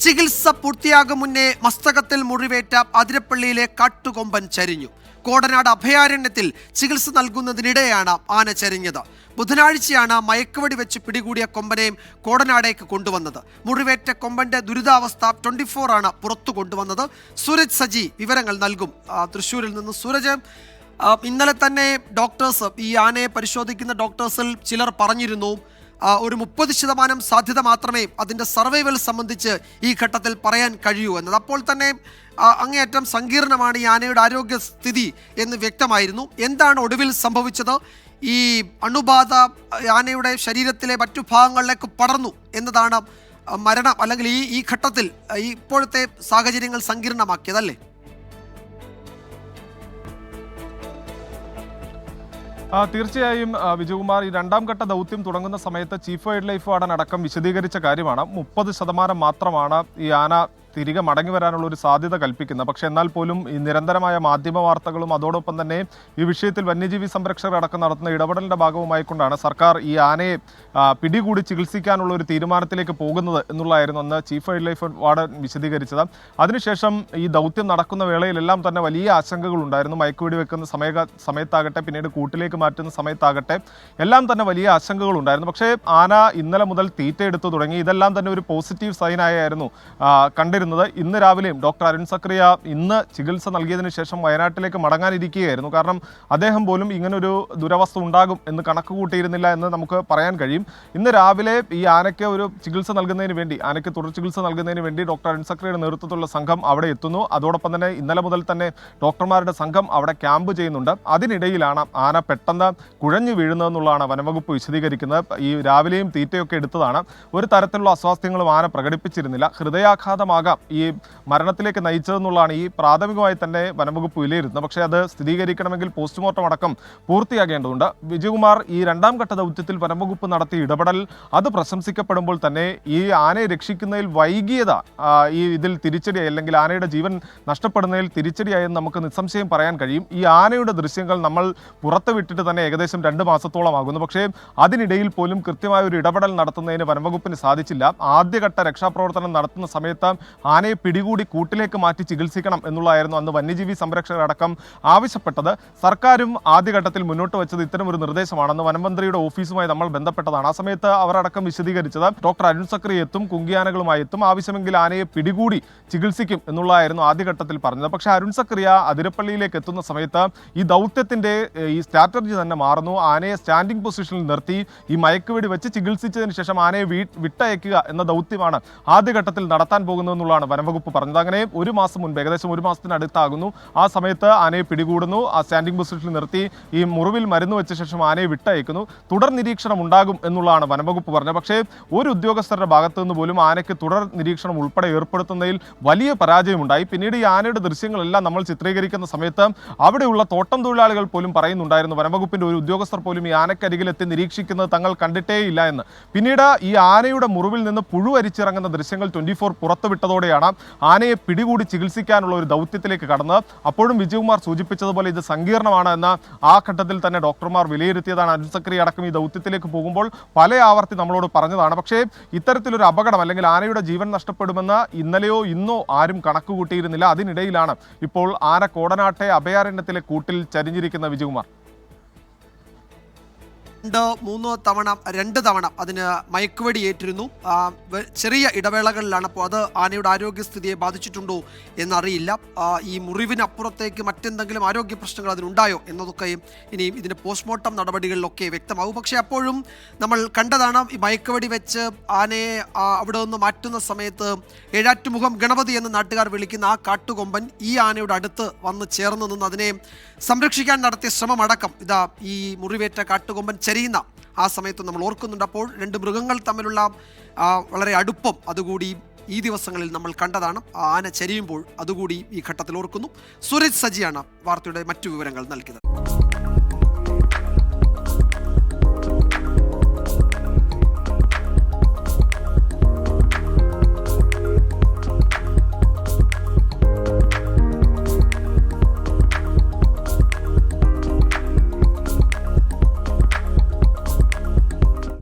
ചികിത്സ പൂർത്തിയാകും മുന്നേ മസ്തകത്തിൽ മുറിവേറ്റ അതിരപ്പള്ളിയിലെ കാട്ടുകൊമ്പൻ ചരിഞ്ഞു. കോടനാട് അഭയാരണ്യത്തിൽ ചികിത്സ നൽകുന്നതിനിടെയാണ് ആന ചരിഞ്ഞത്. ബുധനാഴ്ചയാണ് മയക്കുവെടി വെച്ച് പിടികൂടിയ കൊമ്പനെയും കോടനാടേക്ക് കൊണ്ടുവന്നത്. മുറിവേറ്റ കൊമ്പന്റെ ദുരിതാവസ്ഥ 24 ആണ് പുറത്തു കൊണ്ടുവന്നത്. സൂരജ് സജി വിവരങ്ങൾ നൽകും. തൃശ്ശൂരിൽ നിന്ന് സൂരജ്, ഇന്നലെ തന്നെ ഡോക്ടേഴ്സ്, ഈ ആനയെ പരിശോധിക്കുന്ന ഡോക്ടേഴ്സിൽ ചിലർ പറഞ്ഞിരുന്നു ഒരു 30% സാധ്യത മാത്രമേ അതിൻ്റെ സർവൈവൽ സംബന്ധിച്ച് ഈ ഘട്ടത്തിൽ പറയാൻ കഴിയൂ എന്നത്. അപ്പോൾ തന്നെ അങ്ങേയറ്റം സങ്കീർണമാണ് ഈ ആനയുടെ ആരോഗ്യസ്ഥിതി എന്ന് വ്യക്തമായിരുന്നു. എന്താണ് ഒടുവിൽ സംഭവിച്ചത്? ഈ അണുബാധ ആനയുടെ ശരീരത്തിലെ മറ്റു ഭാഗങ്ങളിലേക്ക് പടർന്നു എന്നതാണ് മരണം, അല്ലെങ്കിൽ ഈ ഘട്ടത്തിൽ ഇപ്പോഴത്തെ സാഹചര്യങ്ങൾ സങ്കീർണമാക്കിയതല്ലേ? തീർച്ചയായും വിജയകുമാർ, ഈ രണ്ടാം ഘട്ട ദൗത്യം തുടങ്ങുന്ന സമയത്ത് ചീഫ് വൈൽഡ് ലൈഫ് വാർഡൻ അടക്കം വിശദീകരിച്ച കാര്യമാണ് 30% മാത്രമാണ് ഈ ആന തിരികെ മടങ്ങി വരാനുള്ള ഒരു സാധ്യത കൽപ്പിക്കുന്നത്. പക്ഷേ എന്നാൽ പോലും ഈ നിരന്തരമായ മാധ്യമ വാർത്തകളും അതോടൊപ്പം തന്നെ ഈ വിഷയത്തിൽ വന്യജീവി സംരക്ഷകർ അടക്കം നടത്തുന്ന ഇടപെടലിൻ്റെ ഭാഗവുമായിക്കൊണ്ടാണ് സർക്കാർ ഈ ആനയെ പിടികൂടി ചികിത്സിക്കാനുള്ള ഒരു തീരുമാനത്തിലേക്ക് പോകുന്നത് എന്നുള്ളതായിരുന്നു അന്ന് ചീഫ് വൈൽഡ് ലൈഫ് വാർഡൻ വിശദീകരിച്ചത്. അതിനുശേഷം ഈ ദൗത്യം നടക്കുന്ന വേളയിലെല്ലാം തന്നെ വലിയ ആശങ്കകളുണ്ടായിരുന്നു. മയക്കുവെടി വെക്കുന്ന സമയത്താകട്ടെ, പിന്നീട് കൂട്ടിലേക്ക് മാറ്റുന്ന സമയത്താകട്ടെ, എല്ലാം തന്നെ വലിയ ആശങ്കകളുണ്ടായിരുന്നു. പക്ഷേ ആന ഇന്നലെ മുതൽ തീറ്റ എടുത്തു തുടങ്ങി. ഇതെല്ലാം തന്നെ ഒരു പോസിറ്റീവ് സൈനായിരുന്നു കണ്ടിരുന്നത്. ഇന്ന് രാവിലെയും ഡോക്ടർ അരുൺ സക്രിയ ഇന്ന് ചികിത്സ നൽകിയതിനു ശേഷം വയനാട്ടിലേക്ക് മടങ്ങാനിരിക്കുകയായിരുന്നു. കാരണം അദ്ദേഹം പോലും ഇങ്ങനൊരു ദുരവസ്ഥ ഉണ്ടാകും എന്ന് കണക്ക് കൂട്ടിയിരുന്നില്ല എന്ന് നമുക്ക് പറയാൻ കഴിയും. ഇന്ന് രാവിലെ ഈ ആനയ്ക്ക് ഒരു ചികിത്സ നൽകുന്നതിന് വേണ്ടി, ആനയ്ക്ക് തുടർ ചികിത്സ നൽകുന്നതിന് വേണ്ടി ഡോക്ടർ അരുൺ സക്രിയയുടെ നേതൃത്വത്തിലുള്ള സംഘം അവിടെ എത്തുന്നു. അതോടൊപ്പം തന്നെ ഇന്നലെ മുതൽ തന്നെ ഡോക്ടർമാരുടെ സംഘം അവിടെ ക്യാമ്പ് ചെയ്യുന്നുണ്ട്. അതിനിടയിലാണ് ആന പെട്ടെന്ന് കുഴഞ്ഞു വീഴുന്നതെന്നുള്ളതാണ് വനംവകുപ്പ് വിശദീകരിക്കുന്നത്. ഈ രാവിലെയും തീറ്റയൊക്കെ എടുത്തതാണ്. ഒരു തരത്തിലുള്ള അസ്വാസ്ഥ്യങ്ങളും ആന പ്രകടിപ്പിച്ചിരുന്നില്ല. ഹൃദയാഘാതമാകാം ഈ മരണത്തിലേക്ക് നയിച്ചതെന്നുള്ളതാണ് ഈ പ്രാഥമികമായി തന്നെ വനംവകുപ്പ് വിലയിരുത്തുന്നത്. പക്ഷേ അത് സ്ഥിരീകരിക്കണമെങ്കിൽ പോസ്റ്റ്മോർട്ടം അടക്കം പൂർത്തിയാകേണ്ടതുണ്ട്. വിജയകുമാർ, ഈ രണ്ടാം ഘട്ട ദൗത്യത്തിൽ വനംവകുപ്പ് നടത്തിയ ഇടപെടൽ അത് പ്രശംസിക്കപ്പെടുമ്പോൾ തന്നെ ഈ ആനയെ രക്ഷിക്കുന്നതിൽ വൈകിയത ഈ ഇതിൽ തിരിച്ചടിയായി, അല്ലെങ്കിൽ ആനയുടെ ജീവൻ നഷ്ടപ്പെടുന്നതിൽ തിരിച്ചടിയായെന്ന് നമുക്ക് നിസ്സംശയം പറയാൻ കഴിയും. ഈ ആനയുടെ ദൃശ്യങ്ങൾ നമ്മൾ പുറത്തുവിട്ടിട്ട് തന്നെ ഏകദേശം 2 മാസത്തോളമാകുന്നു. പക്ഷേ അതിനിടയിൽ പോലും കൃത്യമായ ഒരു ഇടപെടൽ നടത്തുന്നതിന് വനംവകുപ്പിന് സാധിച്ചില്ല. ആദ്യഘട്ട രക്ഷാപ്രവർത്തനം നടത്തുന്ന സമയത്ത് ആനയെ പിടികൂടി കൂട്ടിലേക്ക് മാറ്റി ചികിത്സിക്കണം എന്നുള്ളതായിരുന്നു അന്ന് വന്യജീവി സംരക്ഷകരടക്കം ആവശ്യപ്പെട്ടത്. സർക്കാരും ആദ്യഘട്ടത്തിൽ മുന്നോട്ട് വെച്ചത് ഇത്തരം ഒരു നിർദ്ദേശമാണെന്ന് വനമന്ത്രിയുടെ ഓഫീസുമായി നമ്മൾ ബന്ധപ്പെട്ടതാണ്. ആ സമയത്ത് അവരടക്കം വിശദീകരിച്ചത് ഡോക്ടർ അരുൺ സക്രിയ എത്തും, കുങ്കിയാനകളുമായി എത്തും, ആവശ്യമെങ്കിൽ ആനയെ പിടികൂടി ചികിത്സിക്കും എന്നുള്ളതായിരുന്നു ആദ്യഘട്ടത്തിൽ പറഞ്ഞത്. പക്ഷേ അരുൺ സക്രിയ അതിരപ്പള്ളിയിലേക്ക് എത്തുന്ന സമയത്ത് ഈ ദൗത്യത്തിന്റെ ഈ സ്ട്രാറ്റജി തന്നെ മാറുന്നു. ആനയെ സ്റ്റാൻഡിംഗ് പൊസിഷനിൽ നിർത്തി ഈ മയക്കുവെടി വെച്ച് ചികിത്സിച്ചതിന് ശേഷം ആനയെ വിട്ടയക്കുക എന്ന ദൗത്യമാണ് ആദ്യഘട്ടത്തിൽ നടത്താൻ പോകുന്നതെന്നുള്ളതാണ് വനംവകുപ്പ് പറഞ്ഞത്. അങ്ങനെ 1 മാസം മുൻപ്, ഏകദേശം 1 മാസത്തിനടുത്താകുന്നു, ആ സമയത്ത് ആനയെ പിടികൂടുന്നു, ആ സ്റ്റാൻഡിംഗ് പൊസിഷനിൽ നിർത്തി ഈ മുറിവിൽ മരുന്ന് വെച്ച ശേഷം ആനയെ വിട്ടയക്കുന്നു. തുടർ നിരീക്ഷണം ഉണ്ടാകും എന്നുള്ളതാണ് വനംവകുപ്പ് പറഞ്ഞത്. പക്ഷേ ഒരു ഉദ്യോഗസ്ഥരുടെ ഭാഗത്തു നിന്ന് പോലും ആനയ്ക്ക് തുടർ നിരീക്ഷണം ഉൾപ്പെടെ ഏർപ്പെടുത്തുന്നതിൽ വലിയ പരാജയമുണ്ടായി. പിന്നീട് ഈ ആനയുടെ ദൃശ്യങ്ങളെല്ലാം നമ്മൾ ചിത്രീകരിക്കുന്ന സമയത്ത് അവിടെയുള്ള തോട്ടം തൊഴിലാളികൾ പോലും പറയുന്നുണ്ടായിരുന്നു, വനംവകുപ്പിന്റെ ഒരു ഉദ്യോഗസ്ഥർ പോലും ഈ ആനക്കരികിലെത്തി നിരീക്ഷിക്കുന്നത് തങ്ങൾ കണ്ടിട്ടേയില്ല എന്ന്. പിന്നീട് ഈ ആനയുടെ മുറിവിൽ നിന്ന് പുഴു അരിച്ചിറങ്ങുന്ന ദൃശ്യങ്ങൾ 24 പുറത്തുവിട്ടതോടെയാണ് ആനയെ പിടികൂടി ചികിത്സിക്കാനുള്ള ഒരു ദൗത്യത്തിലേക്ക് കടന്നത്. അപ്പോഴും വിജയകുമാർ സൂചിപ്പിച്ചതുപോലെ ഇത് സങ്കീർണമാണ് എന്ന ആ ഘട്ടത്തിൽ തന്നെ ഡോക്ടർമാർ വിലയിരുത്തിയതാണ്. അരുൺ സക്രിയ അടക്കം ഈ ദൗത്യത്തിലേക്ക് പോകുമ്പോൾ പല ആവർത്തി നമ്മളോട് പറഞ്ഞതാണ്. പക്ഷേ ഇത്തരത്തിലൊരു അപകടം, അല്ലെങ്കിൽ ആനയുടെ ജീവൻ നഷ്ടപ്പെടുമെന്ന് ഇന്നലെയോ ഇന്നോ ആരും കണക്ക് കൂട്ടിയിരുന്നില്ല. അതിനിടയിലാണ് ഇപ്പോൾ ആന കോടനാട്ടെ അഭയാരണ്യത്തിലെ കൂട്ടിൽ ചരിഞ്ഞിരിക്കുന്ന വിജയകുമാർ. 2 തവണ അതിന് മയക്കുവെടി ഏറ്റിരുന്നു. ചെറിയ ഇടവേളകളിലാണ്. അപ്പോൾ അത് ആനയുടെ ആരോഗ്യസ്ഥിതിയെ ബാധിച്ചിട്ടുണ്ടോ എന്നറിയില്ല. ഈ മുറിവിനപ്പുറത്തേക്ക് മറ്റെന്തെങ്കിലും ആരോഗ്യ പ്രശ്നങ്ങൾ അതിനുണ്ടായോ എന്നതൊക്കെ ഇനിയും ഇതിൻ്റെ പോസ്റ്റ്മോർട്ടം നടപടികളിലൊക്കെ വ്യക്തമാവും. പക്ഷേ അപ്പോഴും നമ്മൾ കണ്ടതാണ്, ഈ മയക്കുവെടി വെച്ച് ആനയെ അവിടെ നിന്ന് മാറ്റുന്ന സമയത്ത് ഏഴാറ്റുമുഖം ഗണപതി എന്ന് നാട്ടുകാർ വിളിക്കുന്ന ആ കാട്ടുകൊമ്പൻ ഈ ആനയുടെ അടുത്ത് വന്ന് ചേർന്ന് നിന്ന് അതിനെ സംരക്ഷിക്കാൻ നടത്തിയ ശ്രമമടക്കം ഇതാ ഈ മുറിവേറ്റ കാട്ടുകൊമ്പൻ ചരിയുന്ന ആ സമയത്ത് നമ്മൾ ഓർക്കുന്നുണ്ട്. അപ്പോൾ 2 മൃഗങ്ങൾ തമ്മിലുള്ള വളരെ അടുപ്പം അതുകൂടി ഈ ദിവസങ്ങളിൽ നമ്മൾ കണ്ടതാണ്. ആന ചരിയുമ്പോൾ അതുകൂടി ഈ ഘട്ടത്തിൽ ഓർക്കുന്നു. സൂരജ് സജിയാണ് വാർത്തയുടെ മറ്റു വിവരങ്ങൾ നൽകിയത്.